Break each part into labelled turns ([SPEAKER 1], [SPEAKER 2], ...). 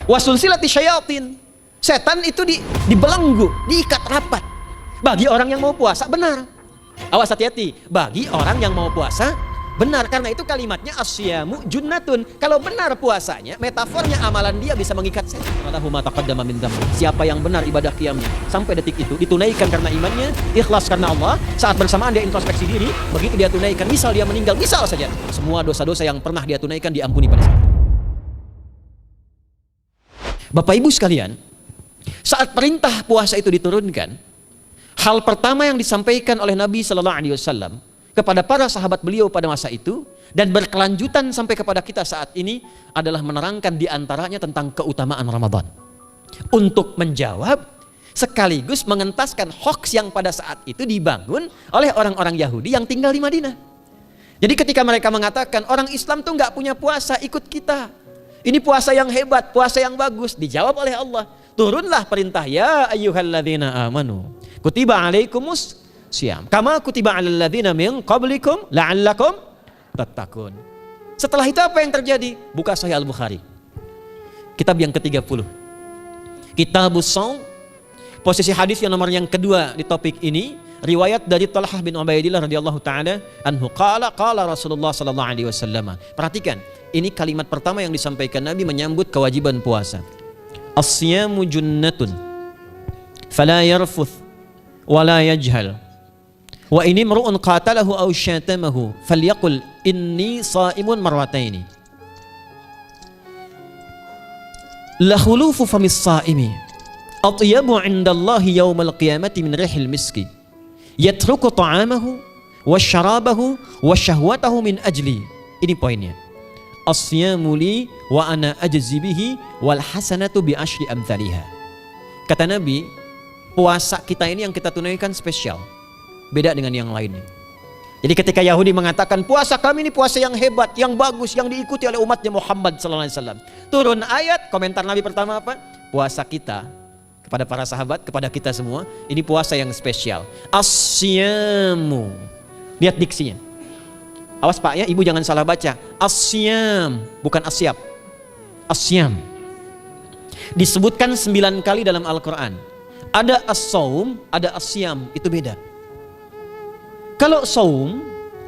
[SPEAKER 1] Wasulsilati syayatin. Setan itu dibelenggu, diikat rapat. Bagi orang yang mau puasa benar. Awas hati-hati, bagi orang yang mau puasa benar, karena itu kalimatnya asyamu junnatun. Kalau benar puasanya, metafornya amalan dia bisa mengikat setan. Siapa yang benar ibadah qiyamnya sampai detik itu ditunaikan karena imannya, ikhlas karena Allah, saat bersamaan dia introspeksi diri, begitu dia tunaikan, misal dia meninggal, misal saja, semua dosa-dosa yang pernah dia tunaikan diampuni pada saat itu. Bapak Ibu sekalian, saat perintah puasa itu diturunkan, hal pertama yang disampaikan oleh Nabi Sallallahu Alaihi Wasallam kepada para sahabat beliau pada masa itu dan berkelanjutan sampai kepada kita saat ini adalah menerangkan diantaranya tentang keutamaan Ramadan. Untuk menjawab sekaligus mengentaskan hoaks yang pada saat itu dibangun oleh orang-orang Yahudi yang tinggal di Madinah. Jadi ketika mereka mengatakan orang Islam tuh nggak punya puasa, ikut kita. Ini puasa yang hebat, puasa yang bagus. Dijawab oleh Allah, turunlah perintah, ya ayyuhalladzina amanu kutiba alaikumus syiyam kama kutiba alal ladzina min qablikum la'allakum tattaqun. Setelah itu apa yang terjadi? Buka Sahih Al-Bukhari, kitab yang ke-30, Kitabus Shaum. Posisi hadis yang nomor yang kedua di topik ini, riwayat dari Talhah bin Ubaidillah radhiyallahu taala anhu qala Rasulullah sallallahu alaihi wasallam. Perhatikan, ini kalimat pertama yang disampaikan Nabi menyambut kewajiban puasa. As-siyamu junnatun fala yarfuth wala yajhal wa ini mar'un qatalahu aw syatamahu falyaqul inni sha'imun marwataini la khulufu famis sha'imi atyabu 'indallahi yaumal qiyamati min rihil miski yatruku ta'amahu wa syarabahu wa syahwatahu min ajli. Ini poinnya. As-siyamu li wa ana ajzi bihi wal hasanatu bi asyri amthaliha. Kata Nabi, puasa kita ini yang kita tunaikan spesial, beda dengan yang lainnya. Jadi ketika Yahudi mengatakan puasa kami ini puasa yang hebat, yang bagus, yang diikuti oleh umatnya Muhammad sallallahu alaihi wasallam, turun ayat, komentar Nabi pertama apa? Puasa kita kepada para sahabat, kepada kita semua, ini puasa yang spesial. As-siyamu. Lihat diksinya. Awas Pak ya, Ibu jangan salah baca. As-siyam, bukan asyab. As-siyam. Disebutkan 9 kali dalam Al-Quran. Ada as-saum, ada as-siyam, itu beda. Kalau saum,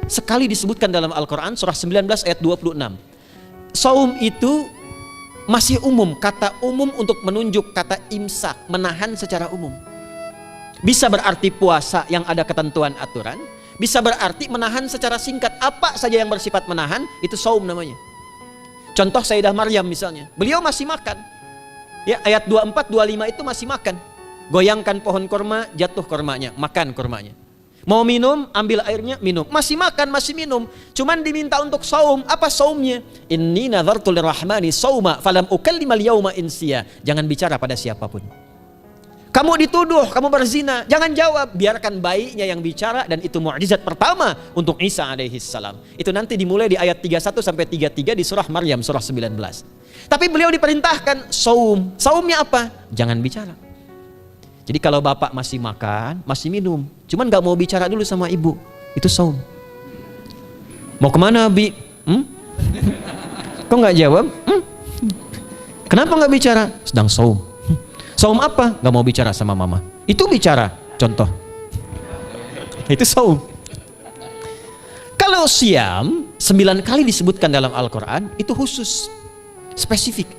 [SPEAKER 1] sekali disebutkan dalam Al-Quran, surah 19 ayat 26. Saum itu masih umum, kata umum untuk menunjuk kata imsak, menahan secara umum. Bisa berarti puasa yang ada ketentuan aturan, bisa berarti menahan secara singkat. Apa saja yang bersifat menahan, itu saum namanya. Contoh Sayyidah Maryam misalnya, beliau masih makan. Ya, ayat 24, 25 itu masih makan. Goyangkan pohon kurma, jatuh kurmanya, makan kurmanya. Mau minum, ambil airnya, minum. Masih makan, masih minum. Cuman diminta untuk saum. Apa saumnya? Inni nadhartu lirrahmani sauma falam ukallimal yauma insiya. Jangan bicara pada siapapun. Kamu dituduh, kamu berzina, jangan jawab, biarkan bayinya yang bicara, dan itu mukjizat pertama untuk Isa alaihi salam. Itu nanti dimulai di ayat 31 sampai 33 di surah Maryam surah 19. Tapi beliau diperintahkan saum. Saumnya apa? Jangan bicara. Jadi kalau bapak masih makan, masih minum, cuman gak mau bicara dulu sama ibu, itu saum. Mau kemana Bi? Kok gak jawab? Kenapa gak bicara? Sedang saum. Saum apa? Gak mau bicara sama mama. Itu bicara, contoh. Itu saum. Kalau siam, 9 kali disebutkan dalam Al-Quran, itu khusus, spesifik.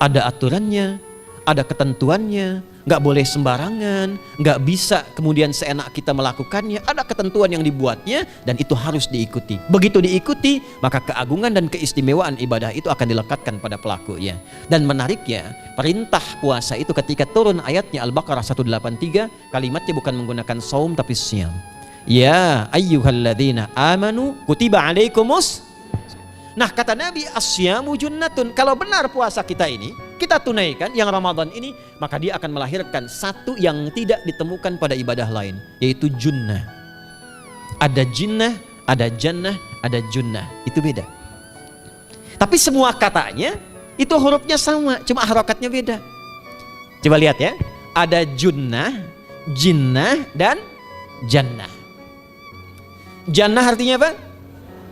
[SPEAKER 1] Ada aturannya, ada ketentuannya, gak boleh sembarangan, gak bisa kemudian seenak kita melakukannya, ada ketentuan yang dibuatnya, dan itu harus diikuti. Begitu diikuti, maka keagungan dan keistimewaan ibadah itu akan dilekatkan pada pelakunya. Dan menariknya, perintah puasa itu ketika turun ayatnya Al-Baqarah 183, kalimatnya bukan menggunakan saum tapi siam. Ya ayyuhalladzina amanu kutiba alaikumus. Nah kata Nabi, asyamu junnatun. Kalau benar puasa kita ini kita tunaikan yang Ramadan ini, maka dia akan melahirkan satu yang tidak ditemukan pada ibadah lain, yaitu junnah. Ada jinnah, ada jannah, ada junnah. Itu beda. Tapi semua katanya itu hurufnya sama, cuma harokatnya beda. Coba lihat ya. Ada junnah, jinnah, dan jannah. Jannah artinya apa?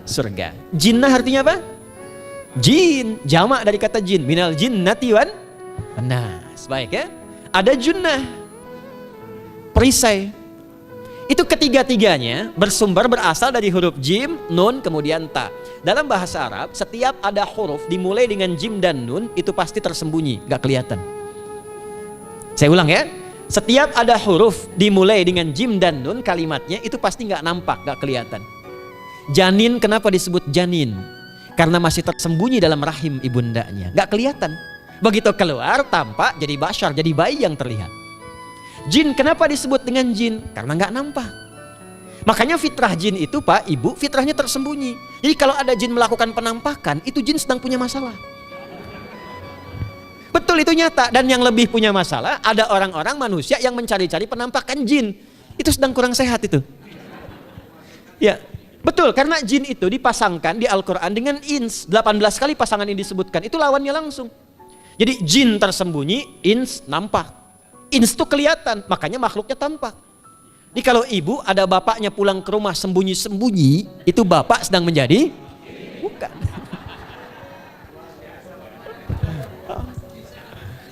[SPEAKER 1] Surga. Jinnah artinya apa? Jin, jamak dari kata jin, minal jinnati wan Nas. Baik ya. Ada junnah, perisai. Itu ketiga-tiganya berasal dari huruf jim, nun, kemudian ta. Dalam bahasa Arab, setiap ada huruf dimulai dengan jim dan nun, itu pasti tersembunyi, gak kelihatan. Saya ulang ya. Setiap ada huruf dimulai dengan jim dan nun, kalimatnya itu pasti gak nampak, gak kelihatan. Janin, kenapa disebut janin? Karena masih tersembunyi dalam rahim ibundanya, gak kelihatan. Begitu keluar, tampak jadi basyar, jadi bayi yang terlihat. Jin, kenapa disebut dengan jin? Karena nggak nampak. Makanya fitrah jin itu Pak, Ibu, fitrahnya tersembunyi. Jadi kalau ada jin melakukan penampakan, itu jin sedang punya masalah. Betul, itu nyata. Dan yang lebih punya masalah, ada orang-orang manusia yang mencari-cari penampakan jin. Itu sedang kurang sehat itu. Ya, betul, karena jin itu dipasangkan di Al-Quran dengan ins. 18 kali pasangan ini disebutkan, itu lawannya langsung. Jadi jin tersembunyi, ins nampak. Ins itu kelihatan, makanya makhluknya tampak. Jadi kalau ibu ada bapaknya pulang ke rumah sembunyi-sembunyi, itu bapak sedang menjadi? Bukan.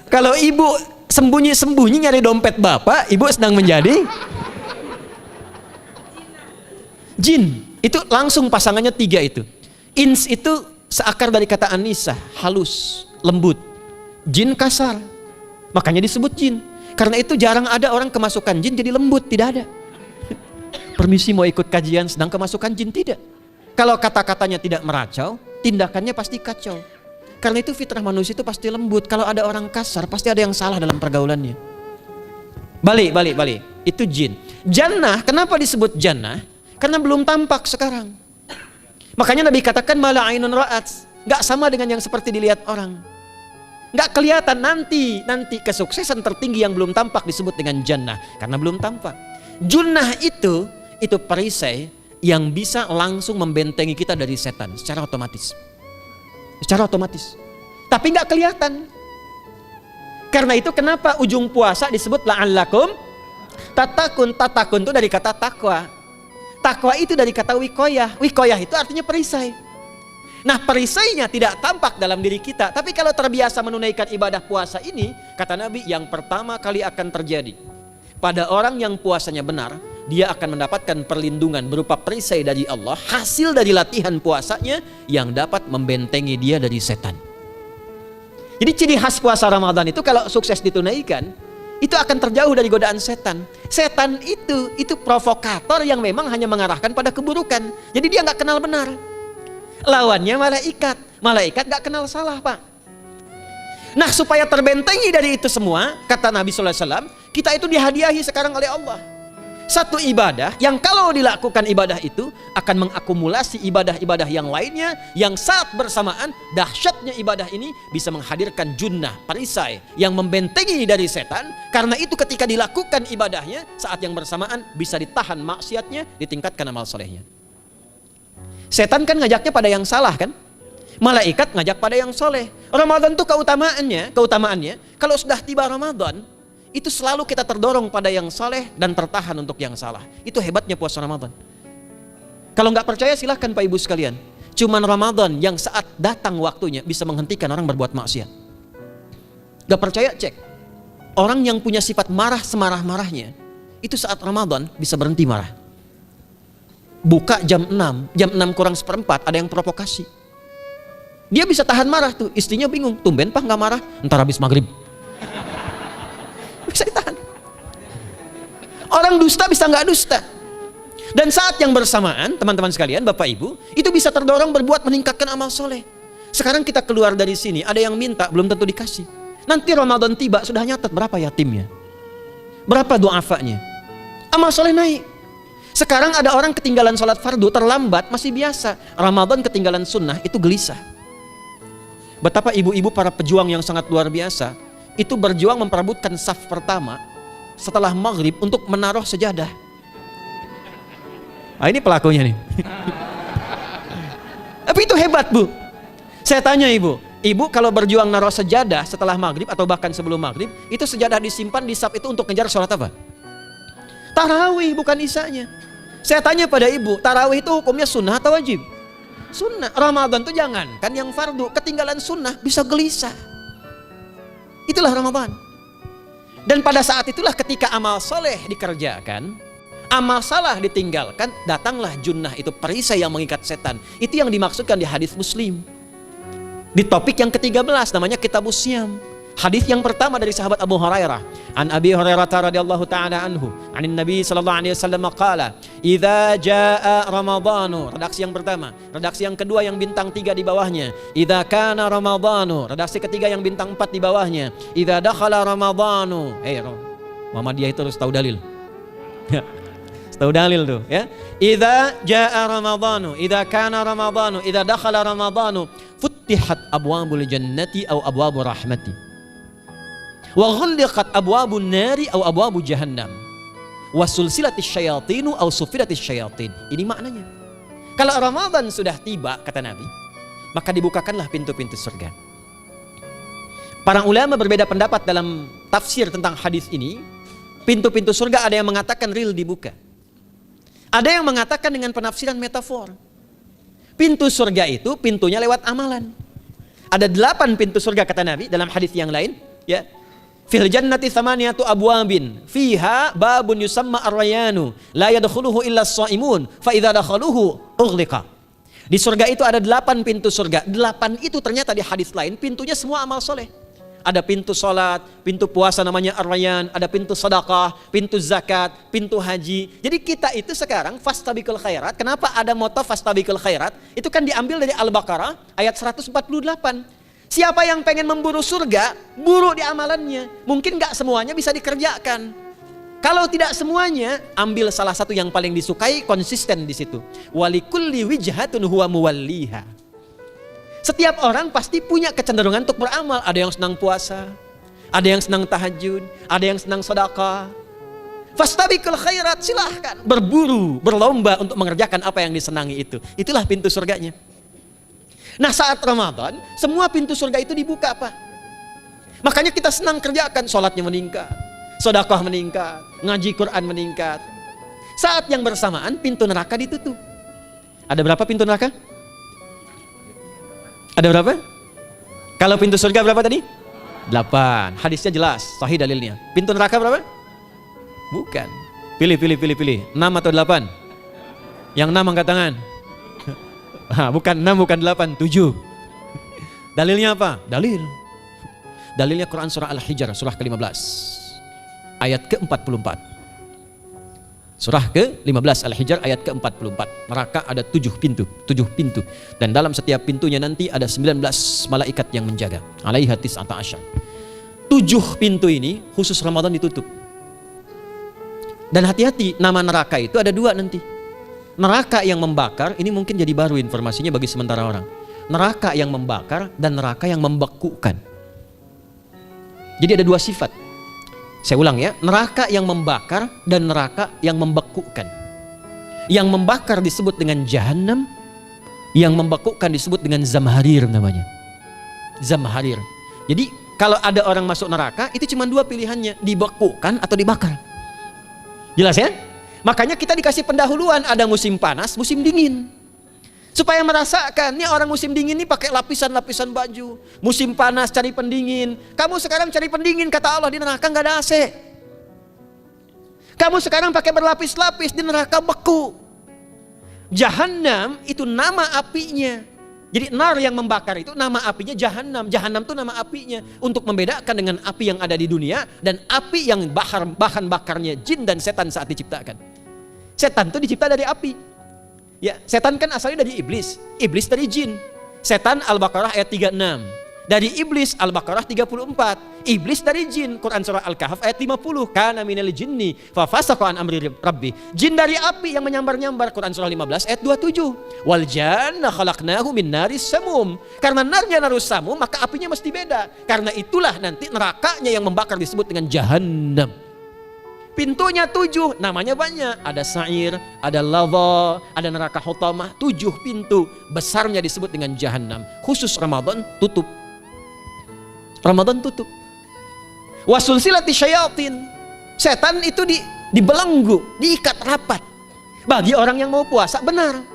[SPEAKER 1] Kalau ibu sembunyi-sembunyi nyari dompet bapak, ibu sedang menjadi? Jin, itu langsung pasangannya 3 itu. Ins itu seakar dari kata anisa, halus, lembut. Jin kasar, makanya disebut jin. Karena itu jarang ada orang kemasukan jin jadi lembut, tidak ada. Permisi mau ikut kajian, sedang kemasukan jin, tidak. Kalau kata-katanya tidak meracau, tindakannya pasti kacau. Karena itu fitrah manusia itu pasti lembut. Kalau ada orang kasar, pasti ada yang salah dalam pergaulannya. Balik. Itu jin. Jannah, kenapa disebut jannah? Karena belum tampak sekarang. Makanya Nabi katakan mala ainun ra'at, gak sama dengan yang seperti dilihat orang. Nggak kelihatan, nanti kesuksesan tertinggi yang belum tampak disebut dengan jannah karena belum tampak. Junnah itu perisai yang bisa langsung membentengi kita dari setan secara otomatis. Tapi nggak kelihatan. Karena itu kenapa ujung puasa disebut la'allakum tatakun. Tatakun itu dari kata takwa. Takwa itu dari kata wikoyah. Wikoyah itu artinya perisai. Nah, perisainya tidak tampak dalam diri kita, tapi kalau terbiasa menunaikan ibadah puasa ini, kata Nabi, yang pertama kali akan terjadi pada orang yang puasanya benar, dia akan mendapatkan perlindungan berupa perisai dari Allah, hasil dari latihan puasanya yang dapat membentengi dia dari setan. Jadi ciri khas puasa Ramadan itu kalau sukses ditunaikan, itu akan terjauh dari godaan setan. Setan itu provokator yang memang hanya mengarahkan pada keburukan. Jadi dia nggak kenal benar. Lawannya malaikat gak kenal salah Pak. Nah, supaya terbentengi dari itu semua, kata Nabi SAW, kita itu dihadiahi sekarang oleh Allah satu ibadah yang kalau dilakukan ibadah itu akan mengakumulasi ibadah-ibadah yang lainnya, yang saat bersamaan dahsyatnya ibadah ini bisa menghadirkan junnah, perisai yang membentengi dari setan. Karena itu ketika dilakukan ibadahnya, saat yang bersamaan bisa ditahan maksiatnya, ditingkatkan amal solehnya. Setan kan ngajaknya pada yang salah kan? Malaikat ngajak pada yang soleh. Ramadan itu keutamaannya, kalau sudah tiba Ramadan, itu selalu kita terdorong pada yang soleh dan tertahan untuk yang salah. Itu hebatnya puasa Ramadan. Kalau nggak percaya silahkan Pak Ibu sekalian. Cuman Ramadan yang saat datang waktunya bisa menghentikan orang berbuat maksiat. Gak percaya cek. Orang yang punya sifat marah semarah-marahnya, itu saat Ramadan bisa berhenti marah. Buka jam 6 kurang seperempat ada yang provokasi. Dia bisa tahan marah tuh, istrinya bingung, tumben Pak nggak marah, ntar habis maghrib. Bisa ditahan. Orang dusta bisa nggak dusta. Dan saat yang bersamaan, teman-teman sekalian, Bapak Ibu, itu bisa terdorong berbuat meningkatkan amal soleh. Sekarang kita keluar dari sini, ada yang minta, belum tentu dikasih. Nanti Ramadan tiba, sudah nyatet berapa yatimnya, berapa du'afanya, amal soleh naik. Sekarang ada orang ketinggalan sholat fardu terlambat masih biasa. Ramadan ketinggalan sunnah itu gelisah. Betapa ibu-ibu para pejuang yang sangat luar biasa itu berjuang memperebutkan saf pertama setelah maghrib untuk menaruh sejadah. Nah, ini pelakunya nih. Tapi itu hebat Bu. Saya tanya ibu kalau berjuang naruh sejadah setelah maghrib atau bahkan sebelum maghrib, itu sejadah disimpan di saf itu untuk ngejar sholat apa? Tarawih, bukan isanya. Saya tanya pada ibu, tarawih itu hukumnya sunnah atau wajib? Sunnah. Ramadan itu jangan, kan yang fardu, ketinggalan sunnah bisa gelisah. Itulah Ramadan. Dan pada saat itulah ketika amal soleh dikerjakan, amal salah ditinggalkan, datanglah junnah, itu perisai yang mengikat setan. Itu yang dimaksudkan di hadis Muslim. Di topik yang ke-13 namanya Kitabus Syam. Hadis yang pertama dari sahabat Abu Hurairah. An Abi Hurairah radhiyallahu ta'ala anhu, anin Nabi sallallahu alaihi wasallam qala, "Idza jaa Ramadhanu." Redaksi yang pertama. Redaksi yang kedua yang bintang 3 di bawahnya. "Idza kana Ramadhanu." Redaksi ketiga yang bintang 4 di bawahnya. "Idza dakhala Ramadhanu." Muhammadiyah itu harus tahu dalil. Tahu dalil tuh ya. Idza jaa Ramadhanu, idza kana Ramadhanu, idza dakhala Ramadhanu, futtihat abwabul jannati aw abwabur rahmati. Wa ghulliqat abwabun nari aw abwabu jahannam. Wa sulsilatis syayatinu aw sufilatis syayatin. Ini maknanya. Kalau Ramadan sudah tiba, kata Nabi, maka dibukakanlah pintu-pintu surga. Para ulama berbeda pendapat dalam tafsir tentang hadis ini. Pintu-pintu surga ada yang mengatakan real dibuka. Ada yang mengatakan dengan penafsiran metafor. Pintu surga itu pintunya lewat amalan. Ada 8 pintu surga kata Nabi dalam hadis yang lain, ya. Fil jannati thamaniyatu abwabin fiha babun yusamma ar-rayanu la yadkhuluhu illa as-shaimun fa idza dakhaluhu ughliqa. Di surga itu ada 8 pintu surga. 8 itu ternyata di hadis lain pintunya semua amal soleh. Ada pintu salat, pintu puasa namanya ar-rayyan, ada pintu sedekah, pintu zakat, pintu haji. Jadi kita itu sekarang fastabiqul khairat. Kenapa ada moto fastabiqul khairat? Itu kan diambil dari Al-Baqarah ayat 148. Siapa yang pengen memburu surga, buru di amalannya. Mungkin gak semuanya bisa dikerjakan. Kalau tidak semuanya, ambil salah satu yang paling disukai, konsisten di situ. Walikulli wijhatun huwa muwalliha. Setiap orang pasti punya kecenderungan untuk beramal. Ada yang senang puasa, ada yang senang tahajud, ada yang senang sedekah. Fastabiqul khairat, silahkan berburu, berlomba untuk mengerjakan apa yang disenangi itu. Itulah pintu surganya. Nah saat Ramadan, semua pintu surga itu dibuka Pak. Makanya kita senang kerjakan, sholatnya meningkat, sedekah meningkat, ngaji Quran meningkat. Saat yang bersamaan pintu neraka ditutup. Ada berapa pintu neraka? Ada berapa? Kalau pintu surga berapa tadi? 8. Hadisnya jelas, sahih dalilnya. Pintu neraka berapa? Bukan. Pilih. 6 atau 8? Yang 6 angkat tangan. Bukan 6, bukan 8, 7. Dalilnya apa? Dalilnya Quran surah Al-Hijr, surah ke-15 ayat ke-44. Surah ke-15 Al-Hijr ayat ke-44. Neraka ada 7 pintu. Dan dalam setiap pintunya nanti ada 19 malaikat yang menjaga. Alaiha tis'ata asyar. 7 pintu ini khusus Ramadan ditutup. Dan hati-hati, nama neraka itu ada 2 nanti. Neraka yang membakar, ini mungkin jadi baru informasinya bagi sementara orang. Neraka yang membakar dan neraka yang membekukan. Jadi ada 2 sifat. Saya ulang ya, neraka yang membakar dan neraka yang membekukan. Yang membakar disebut dengan Jahannam, yang membekukan disebut dengan Zamharir namanya. Zamharir. Jadi kalau ada orang masuk neraka, itu cuma 2 pilihannya, dibekukan atau dibakar. Jelas ya? Makanya kita dikasih pendahuluan, ada musim panas, musim dingin. Supaya merasakan, nih orang musim dingin ini pakai lapisan-lapisan baju. Musim panas cari pendingin. Kamu sekarang cari pendingin, kata Allah, di neraka nggak ada AC. Kamu sekarang pakai berlapis-lapis, di neraka beku. Jahannam itu nama apinya. Jadi nar yang membakar itu nama apinya Jahannam. Jahannam itu nama apinya. Untuk membedakan dengan api yang ada di dunia dan api yang bahan bakarnya jin dan setan saat diciptakan. Setan itu dicipta dari api. Ya, setan kan asalnya dari iblis. Iblis dari jin. Setan Al-Baqarah ayat 36. Dari iblis Al-Baqarah 34. Iblis dari jin. Quran surah Al-Kahf ayat 50. Kana minal jinni fa fasaqa an amri rabbi. Jin dari api yang menyambar-nyambar. Quran surah 15 ayat 27. Wal janna khalaqnahu min naris samum. Karena narnya narus samum, maka apinya mesti beda. Karena itulah nanti nerakanya yang membakar disebut dengan Jahannam. Pintunya 7, namanya banyak. Ada sa'ir, ada lava, ada neraka hutamah. 7 pintu, besarnya disebut dengan Jahannam. Khusus Ramadan tutup. Ramadan tutup. Wasulsilati syayatin. Setan itu dibelenggu, diikat rapat. Bagi orang yang mau puasa, benar.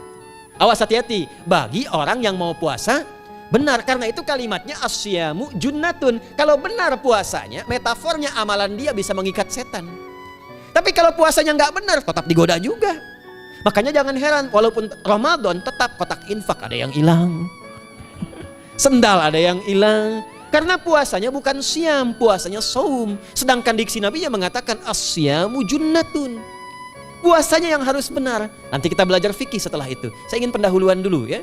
[SPEAKER 1] Awas hati-hati. Bagi orang yang mau puasa, Benar, karena itu kalimatnya asyamu junnatun. Kalau benar puasanya, metafornya amalan dia bisa mengikat setan. Tapi kalau puasanya nggak benar, tetap digoda juga. Makanya jangan heran, walaupun Ramadan tetap kotak infak ada yang hilang, sendal ada yang hilang. Karena puasanya bukan siam, puasanya saum. Sedangkan diksi Nabi yang mengatakan asyamu junnatun. Puasanya yang harus benar. Nanti kita belajar fikih setelah itu. Saya ingin pendahuluan dulu ya.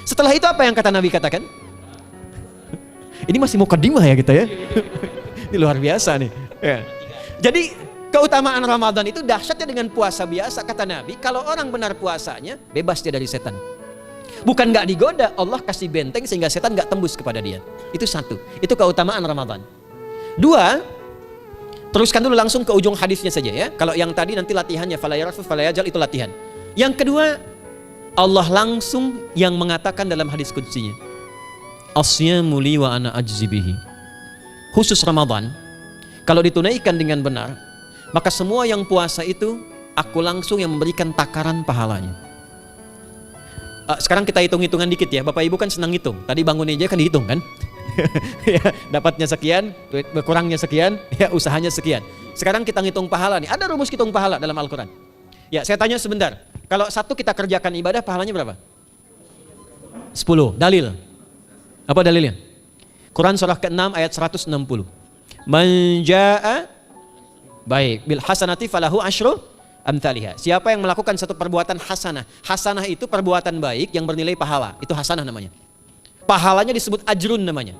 [SPEAKER 1] Setelah itu apa yang kata Nabi katakan? Ini masih mukadimah ya kita ya. Ini luar biasa nih. Ya. Jadi keutamaan Ramadan itu dahsyatnya dengan puasa biasa. Kata Nabi, kalau orang benar puasanya, bebas dia dari setan. Bukan gak digoda, Allah kasih benteng sehingga setan gak tembus kepada dia. Itu satu, itu keutamaan Ramadan. Dua, teruskan dulu langsung ke ujung hadisnya saja ya. Kalau yang tadi nanti latihannya, fala yarfus fala yajal, itu latihan. Yang kedua, Allah langsung yang mengatakan dalam hadis qudsinya, asyamu li wa ana ajzi bihi. Khusus Ramadan, kalau ditunaikan dengan benar, maka semua yang puasa itu aku langsung yang memberikan takaran pahalanya. Sekarang kita hitung-hitungan dikit ya. Bapak Ibu kan senang hitung. Tadi bangun aja kan dihitung kan? Ya, dapatnya sekian, berkurangnya sekian, ya usahanya sekian. Sekarang kita ngitung pahala nih. Ada rumus hitung pahala dalam Al-Quran. Ya, saya tanya sebentar. Kalau satu kita kerjakan ibadah, pahalanya berapa? 10. Dalil. Apa dalilnya? Quran surah ke-6 ayat 160. Man jaa baik bil hasanati falahu asyru amthaliha. Siapa yang melakukan satu perbuatan hasanah. Hasanah itu perbuatan baik yang bernilai pahala. Itu hasanah namanya. Pahalanya disebut ajrun namanya.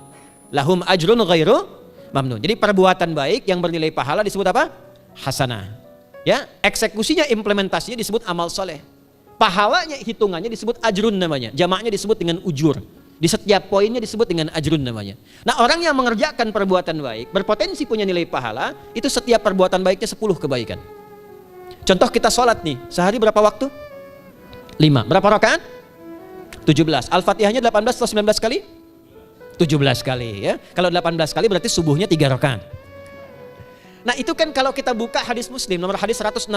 [SPEAKER 1] Lahum ajrun ghairu mamnun. Jadi perbuatan baik yang bernilai pahala disebut apa? Hasanah. Ya, eksekusinya, implementasinya disebut amal soleh. Pahalanya, hitungannya disebut ajrun namanya. Jamaknya disebut dengan ujur. Di setiap poinnya disebut dengan ajrun namanya. Nah, orang yang mengerjakan perbuatan baik berpotensi punya nilai pahala, itu setiap perbuatan baiknya 10 kebaikan. Contoh kita sholat nih, sehari berapa waktu? 5. Berapa rakaat? 17. Al-Fatihahnya 18 atau 19 kali? 17 kali ya. Kalau 18 kali berarti subuhnya 3 rakaat. Nah, itu kan kalau kita buka hadis Muslim nomor hadis 162,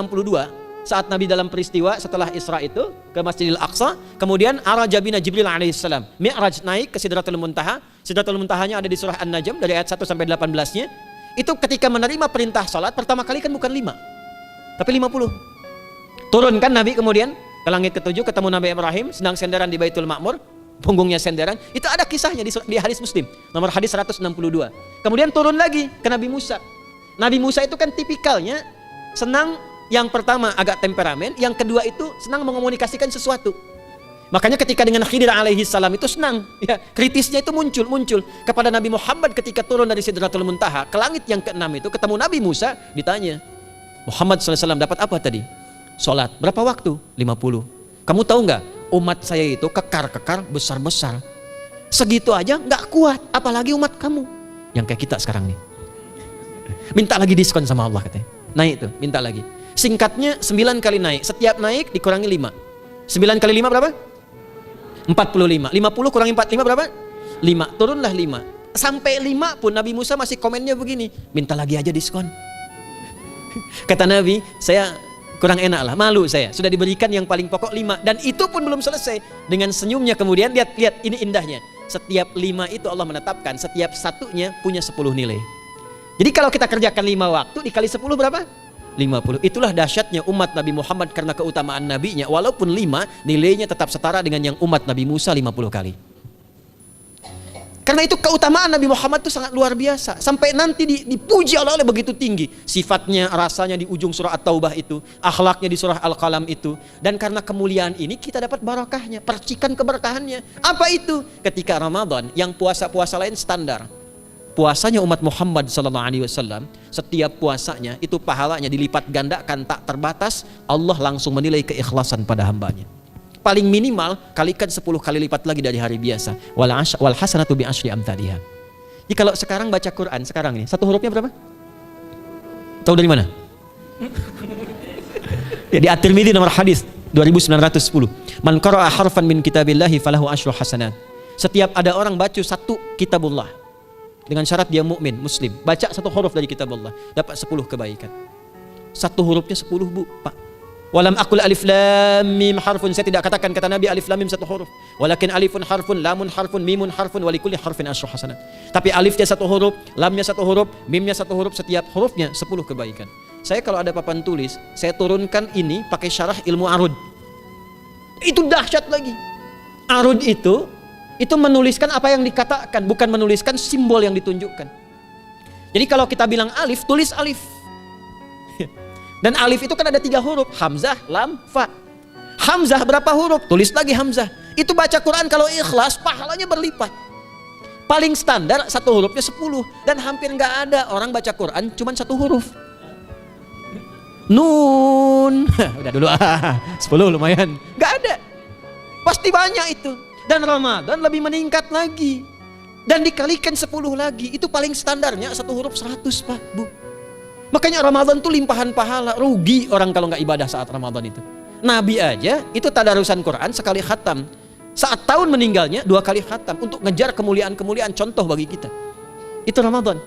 [SPEAKER 1] saat Nabi dalam peristiwa setelah Isra itu ke Masjidil Aqsa, kemudian araja bina Jibril alaihissalam, Mi'raj naik ke Sidratul Muntaha. Sidratul Muntahanya ada di surah An-Najm dari ayat 1 sampai 18-nya. Itu ketika menerima perintah salat pertama kali kan bukan 5, tapi 50. Turun kan Nabi kemudian ke langit ke-7, ketemu Nabi Ibrahim sedang senderan di Baitul Ma'mur, punggungnya senderan. Itu ada kisahnya di hadis Muslim nomor hadis 162. Kemudian turun lagi ke Nabi Musa. Nabi Musa itu kan tipikalnya senang, yang pertama agak temperamen, yang kedua itu senang mengomunikasikan sesuatu. Makanya ketika dengan Khidir alaihi salam itu senang, ya, kritisnya itu muncul kepada Nabi Muhammad ketika turun dari Sidratul Muntaha ke langit yang ke-6 itu ketemu Nabi Musa, ditanya, Muhammad SAW dapat apa tadi? Sholat. Berapa waktu? 50. Kamu tahu nggak? Umat saya itu kekar-kekar besar-besar. Segitu aja nggak kuat, apalagi umat kamu yang kayak kita sekarang nih. Minta lagi diskon sama Allah katanya. Naik tuh, minta lagi. Singkatnya 9 kali naik. Setiap naik dikurangi 5. 9 kali 5 berapa? 45. 50 kurangi 45 berapa? 5. Turunlah 5. Sampai 5 pun Nabi Musa masih komennya begini. Minta lagi aja diskon. Kata Nabi, saya kurang enak lah, malu saya. Sudah diberikan yang paling pokok 5. Dan itu pun belum selesai. Dengan senyumnya kemudian, lihat ini indahnya. Setiap 5 itu Allah menetapkan, setiap satunya punya 10 nilai. Jadi kalau kita kerjakan 5 waktu dikali 10 berapa? 50. Itulah dahsyatnya umat Nabi Muhammad karena keutamaan nabinya. Walaupun 5, nilainya tetap setara dengan yang umat Nabi Musa 50 kali. Karena itu keutamaan Nabi Muhammad itu sangat luar biasa. Sampai nanti dipuji oleh begitu tinggi. Sifatnya, rasanya di ujung surah At-Taubah itu. Akhlaknya di surah Al-Qalam itu. Dan karena kemuliaan ini kita dapat barakahnya. Percikan keberkahannya. Apa itu? Ketika Ramadan yang puasa-puasa lain standar. Puasanya umat Muhammad SAW, setiap puasanya itu pahalanya dilipat gandakan tak terbatas. Allah langsung menilai keikhlasan pada hambanya. Paling minimal kalikan 10 kali lipat lagi dari hari biasa. Wal hasanatu bi asyri amthaliha. Jadi kalau sekarang baca Quran sekarang ini, satu hurufnya berapa? Tahu dari mana? Ya, di At-Tirmidzi nomor hadis 2910. Man qara'a harfan min kitabillahi falahu asyru hasanat. Setiap ada orang baca satu kitabullah, dengan syarat dia mukmin, muslim, baca satu huruf dari kitab Allah, dapat 10 kebaikan. Satu hurufnya 10 bu, Pak. Walam aqul alif lam mim harfun, saya tidak katakan kata Nabi alif lam mim satu huruf. Walakin alifun harfun, lamun harfun, mimun harfun, walikulli harfin asyru hasanat. Tapi alifnya satu huruf, lamnya satu huruf, mimnya satu huruf, setiap hurufnya 10 kebaikan. Saya kalau ada papan tulis, saya turunkan ini pakai syarah ilmu arud. Itu dahsyat lagi. Arud itu menuliskan apa yang dikatakan, bukan menuliskan simbol yang ditunjukkan. Jadi kalau kita bilang alif, tulis alif. Dan alif itu kan ada 3 huruf, hamzah, lam, fa. Hamzah berapa huruf? Tulis lagi hamzah. Itu baca Quran kalau ikhlas, pahalanya berlipat. Paling standar satu hurufnya 10. Dan hampir nggak ada orang baca Quran cuma 1 huruf. Nun. Udah dulu 10 lumayan. Nggak ada. Pasti banyak itu. Dan Ramadan lebih meningkat lagi. Dan dikalikan 10 lagi. Itu paling standarnya 1 huruf 100 Pak, Bu. Makanya Ramadan tuh limpahan pahala. Rugi orang kalau nggak ibadah saat Ramadan itu. Nabi aja itu tadarusan Quran sekali khatam. Saat tahun meninggalnya 2 kali khatam. Untuk ngejar kemuliaan-kemuliaan contoh bagi kita. Itu Ramadan.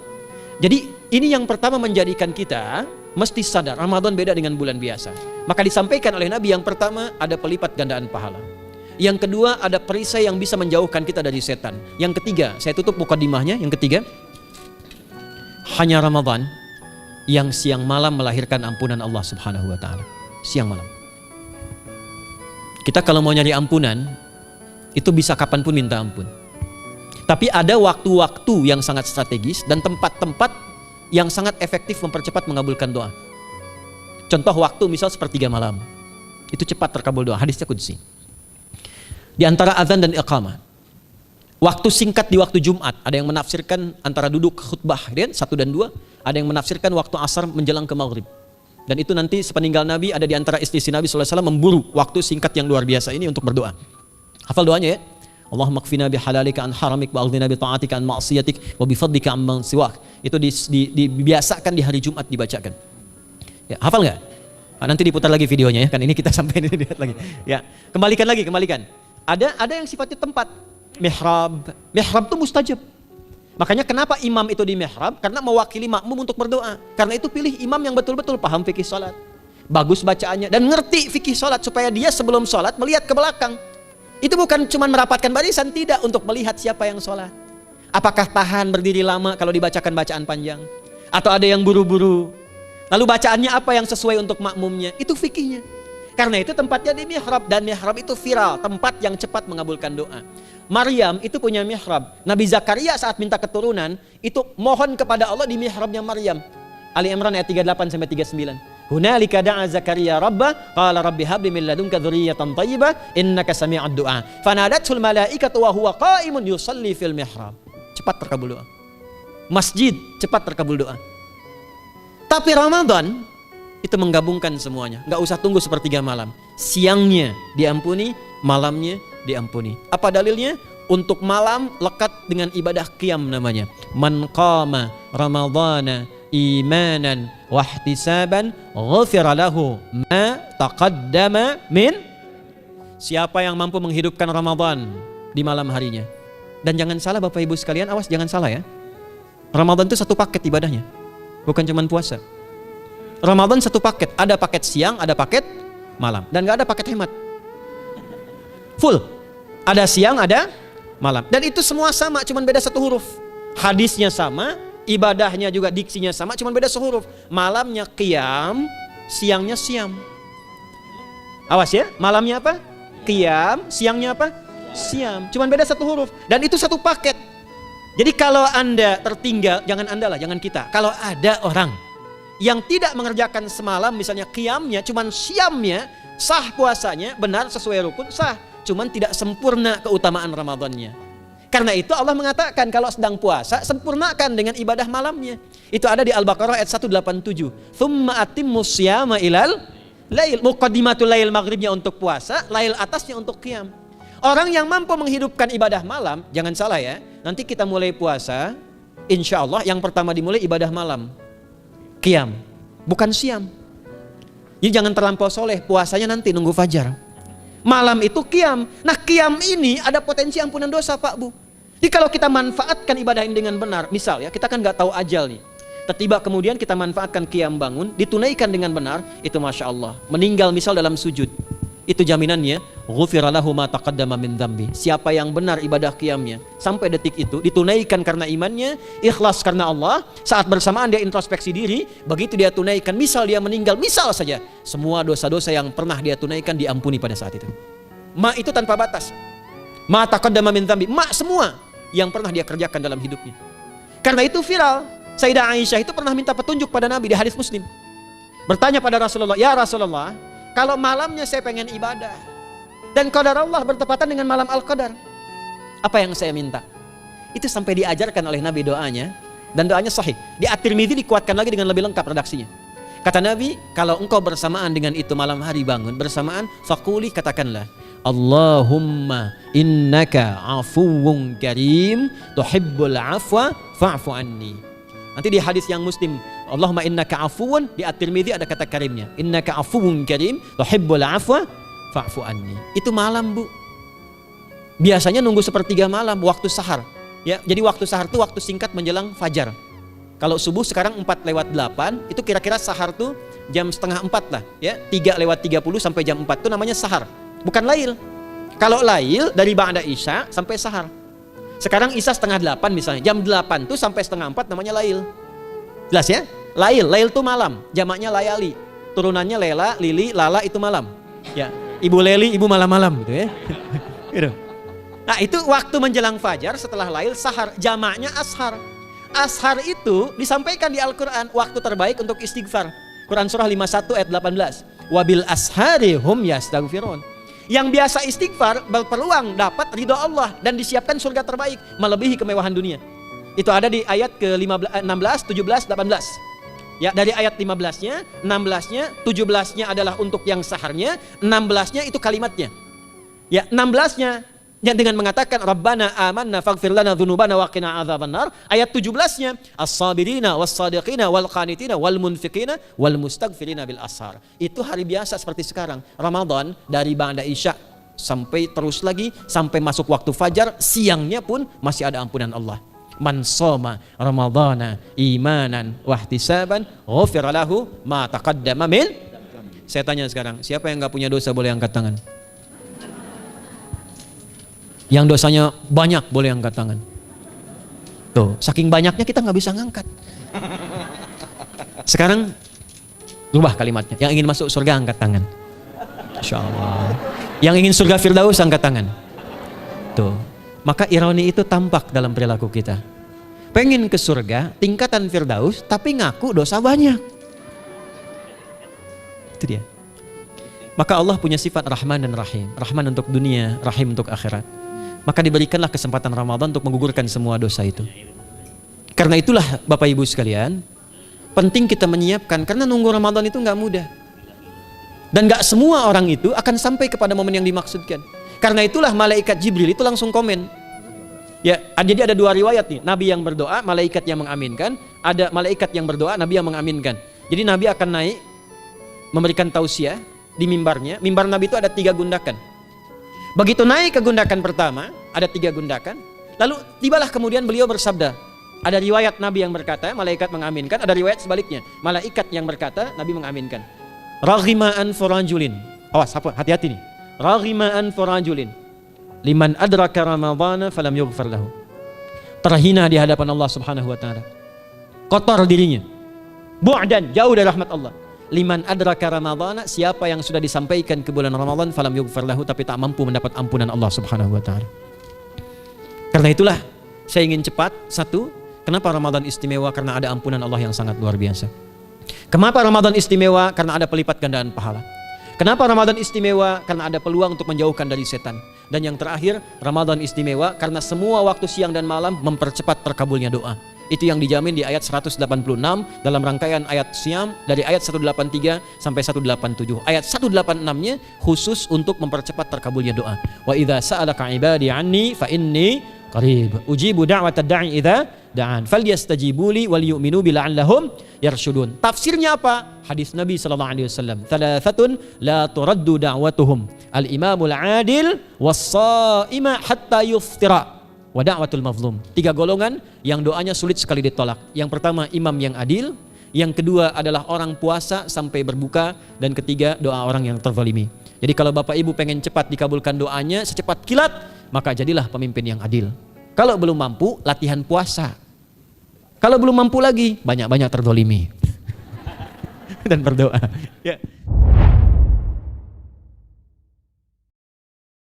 [SPEAKER 1] Jadi ini yang pertama menjadikan kita mesti sadar Ramadan beda dengan bulan biasa. Maka disampaikan oleh Nabi yang pertama ada pelipat gandaan pahala. Yang kedua ada perisai yang bisa menjauhkan kita dari setan. Yang ketiga, saya tutup mukadimahnya. Yang ketiga, hanya Ramadan yang siang malam melahirkan ampunan Allah Subhanahu wa taala. Siang malam. Kita kalau mau nyari ampunan, itu bisa kapanpun minta ampun. Tapi ada waktu-waktu yang sangat strategis dan tempat-tempat yang sangat efektif mempercepat mengabulkan doa. Contoh waktu misal sepertiga malam. Itu cepat terkabul doa, hadisnya qudsi. Di antara azan dan iqamah. Waktu singkat di waktu Jumat, ada yang menafsirkan antara duduk khutbah 1 dan 2, ada yang menafsirkan waktu asar menjelang ke maghrib. Dan itu nanti sepeninggal Nabi ada di antara istri Nabi SAW memburu waktu singkat yang luar biasa ini untuk berdoa. Hafal doanya ya. Allahumma kfina bihalalika an haramik wa aghdina bi ta'atika an ma'siyatik wa bi fadlika amman siwak. Itu dibiasakan di hari Jumat dibacakan. Ya, hafal enggak? Nah, nanti diputar lagi videonya ya. Kan ini kita sampai ini lihat lagi. Ya, kembalikan. Ada yang sifatnya tempat. Mihrab itu mustajab. Makanya kenapa imam itu di mihrab? Karena mewakili makmum untuk berdoa. Karena itu pilih imam yang betul-betul paham fikih salat, bagus bacaannya dan ngerti fikih salat supaya dia sebelum salat melihat ke belakang. Itu bukan cuma merapatkan barisan, tidak, untuk melihat siapa yang salat. Apakah tahan berdiri lama kalau dibacakan bacaan panjang? Atau ada yang buru-buru? Lalu bacaannya apa yang sesuai untuk makmumnya? Itu fikihnya. Karena itu tempatnya di mihrab, dan mihrab itu viral, tempat yang cepat mengabulkan doa. Maryam itu punya mihrab. Nabi Zakaria saat minta keturunan itu mohon kepada Allah di mihrabnya Maryam. Ali Imran ayat 38 sampai 39. Hunalika da'a Zakaria rabbah qala rabbi habli min ladunka dzurriyyatan thayyibah innaka sami'ud du'a. Fanadatul malaikatu wa huwa qa'imun yusalli fil mihrab. Cepat terkabul doa. Masjid cepat terkabul doa. Tapi Ramadan itu menggabungkan semuanya. Enggak usah tunggu sepertiga malam. Siangnya diampuni, malamnya diampuni. Apa dalilnya? Untuk malam lekat dengan ibadah qiyam namanya. Man qama ramadhana imanan wahtisaban ghufira lahu ma taqaddama min. Siapa yang mampu menghidupkan Ramadan di malam harinya. Dan jangan salah Bapak Ibu sekalian, awas jangan salah ya. Ramadan itu satu paket ibadahnya. Bukan cuma puasa. Ramadan satu paket, ada paket siang, ada paket malam, dan gak ada paket hemat. Full. Ada siang, ada malam. Dan itu semua sama, cuma beda 1 huruf. Hadisnya sama, ibadahnya juga diksinya sama, cuma beda sehuruf. Malamnya qiyam, siangnya siam. Awas ya, malamnya apa? Qiyam, siangnya apa? Siam. Cuma beda 1 huruf. Dan itu satu paket. Jadi kalau Anda tertinggal, jangan Anda lah, jangan kita. Kalau ada orang yang tidak mengerjakan semalam, misalnya qiyamnya, cuman siamnya, sah puasanya, benar sesuai rukun, sah. Cuman tidak sempurna keutamaan Ramadannya. Karena itu Allah mengatakan kalau sedang puasa, sempurnakan dengan ibadah malamnya. Itu ada di Al-Baqarah ayat 187. Tsumma atimmus syiyama ilal lail. Muqaddimatul lail, maghribnya untuk puasa, lail atasnya untuk qiyam. Orang yang mampu menghidupkan ibadah malam, jangan salah ya, nanti kita mulai puasa, insya Allah yang pertama dimulai ibadah malam. Qiyam, bukan siam. Jadi jangan terlampau soleh, puasanya nanti nunggu fajar. Malam itu qiyam. Nah qiyam ini ada potensi ampunan dosa Pak Bu. Jadi kalau kita manfaatkan ibadah ini dengan benar, misal ya kita kan nggak tahu ajal nih. Tiba kemudian kita manfaatkan qiyam bangun, ditunaikan dengan benar, itu Masya Allah. Meninggal misal dalam sujud, itu jaminannya, ghufira lahu ma taqaddama min dzambi. Siapa yang benar ibadah qiyamnya sampai detik itu, ditunaikan karena imannya, ikhlas karena Allah, saat bersamaan dia introspeksi diri, begitu dia tunaikan, misal dia meninggal, misal saja, semua dosa-dosa yang pernah dia tunaikan diampuni pada saat itu. Ma itu tanpa batas. Ma taqaddama min dzambi, ma semua yang pernah dia kerjakan dalam hidupnya. Karena itu viral. Sayyidah Aisyah itu pernah minta petunjuk pada Nabi di hadis Muslim. Bertanya pada Rasulullah, "Ya Rasulullah, kalau malamnya saya pengen ibadah dan qadar Allah bertepatan dengan malam Al-Qadar, apa yang saya minta?" Itu sampai diajarkan oleh Nabi doanya, dan doanya sahih. Di At-Tirmidzi dikuatkan lagi dengan lebih lengkap redaksinya. Kata Nabi, kalau engkau bersamaan dengan itu malam hari bangun, bersamaan, faquli, katakanlah, Allahumma innaka afuwun karim tuhibbul afwa fa'fu anni. Nanti di hadis yang Muslim, Allahumma innaka afuwun, di At-Tirmidzi ada kata karimnya, innaka afuwun karim tuhibbul afwa fa'fu anni. Itu malam, Bu. Biasanya nunggu sepertiga malam, waktu sahar. Ya, jadi waktu sahar itu waktu singkat menjelang fajar. Kalau subuh sekarang 4:08, itu kira-kira sahar tuh jam setengah 4 lah, ya. 3:30 sampai jam 4 itu namanya sahar. Bukan lail. Kalau lail dari ba'da isya sampai sahar. Sekarang isya setengah 8 misalnya, jam 8 tuh sampai setengah 4 namanya lail. Jelas ya? Lail tuh malam, jamaknya layali. Turunannya lela, lili, lala itu malam. Ya, ibu leli, ibu malam-malam gitu ya. Gitu. Nah, itu waktu menjelang fajar setelah lail, sahar, jamaknya ashar. Ashar itu disampaikan di Al-Qur'an, waktu terbaik untuk istighfar. Quran surah 51 ayat 18. Wabil ashari hum yastaghfirun. Yang biasa istighfar berpeluang dapat ridho Allah dan disiapkan surga terbaik melebihi kemewahan dunia. Itu ada di ayat ke-16, 17, 18. Ya, dari ayat 15-nya, 16-nya, 17-nya adalah untuk yang saharnya, 16-nya itu kalimatnya. Ya, 16-nya yang dengan mengatakan Rabbana amanna faghfir lana dzunubana wa qina adzabannar. Ayat 17-nya as-sabirina was-sadiqina wal qanitina wal munfiqina wal mustaghfirina bil ashar. Itu hari biasa seperti sekarang. Ramadan dari ba'da isya sampai terus lagi sampai masuk waktu fajar, siangnya pun masih ada ampunan Allah. Man shoma ramadhana imanan wa ihtisaban ghufira lahu ma taqaddama min. Saya tanya sekarang, siapa yang enggak punya dosa boleh angkat tangan? Yang dosanya banyak boleh angkat tangan. Tuh, saking banyaknya kita nggak bisa ngangkat. Sekarang rubah kalimatnya. Yang ingin masuk surga angkat tangan. Insya Allah. Yang ingin surga Firdaus angkat tangan. Tuh, maka ironi itu tampak dalam perilaku kita. Pengen ke surga, tingkatan Firdaus, tapi ngaku dosa banyak. Itu dia. Maka Allah punya sifat Rahman dan Rahim. Rahman untuk dunia, Rahim untuk akhirat. Maka diberikanlah kesempatan Ramadan untuk menggugurkan semua dosa itu. Karena itulah Bapak Ibu sekalian, penting kita menyiapkan, karena nunggu Ramadan itu nggak mudah. Dan nggak semua orang itu akan sampai kepada momen yang dimaksudkan. Karena itulah malaikat Jibril itu langsung komen. Ya, jadi ada dua riwayat nih, Nabi yang berdoa, malaikat yang mengaminkan. Ada malaikat yang berdoa, Nabi yang mengaminkan. Jadi Nabi akan naik memberikan tausiah di mimbarnya. Mimbar Nabi itu ada 3 gundakan. Begitu naik ke gundakan pertama, ada 3 gundakan. Lalu tibalah kemudian beliau bersabda. Ada riwayat Nabi yang berkata, malaikat mengaminkan. Ada riwayat sebaliknya, malaikat yang berkata, Nabi mengaminkan. Raghima'an furajulin. Awas, hati-hati nih. Raghima'an furajulin. Liman adraka ramadhana falam yughfar lahu. Terhina di hadapan Allah Subhanahu wa taala. Kotor dirinya. Bu'dan, jauh dari rahmat Allah. Liman adraka ramadhana, siapa yang sudah disampaikan ke bulan Ramadan falam yughfar lahu, tapi tak mampu mendapat ampunan Allah Subhanahu wa taala. Karena itulah saya ingin cepat. Satu, kenapa Ramadan istimewa? Karena ada ampunan Allah yang sangat luar biasa. Kenapa Ramadan istimewa? Karena ada pelipat gandaan pahala. Kenapa Ramadan istimewa? Karena ada peluang untuk menjauhkan dari setan. Dan yang terakhir, Ramadan istimewa karena semua waktu siang dan malam mempercepat terkabulnya doa. Itu yang dijamin di ayat 186 dalam rangkaian ayat Siyam dari ayat 183 sampai 187. Ayat 186-nya khusus untuk mempercepat terkabulnya doa. Wa idza sa'alaka 'ibadi 'anni fa inni qarib ujibu da'watad da'i idza da'an falyastajibu li wal yu'minu bi la'allahum yarshudun. Tafsirnya apa? Hadis Nabi sallallahu alaihi wasallam, "Thalathatun la turaddu da'watuhum al-imamul 'adil was-sha'ima hatta yuftira wa da'watul mazlum. 3 golongan yang doanya sulit sekali ditolak. Yang pertama imam yang adil, yang kedua adalah orang puasa sampai berbuka, dan ketiga doa orang yang terzalimi. Jadi kalau Bapak Ibu pengen cepat dikabulkan doanya secepat kilat, maka jadilah pemimpin yang adil. Kalau belum mampu, latihan puasa. Kalau belum mampu lagi, banyak-banyak terzalimi dan berdoa. Ya.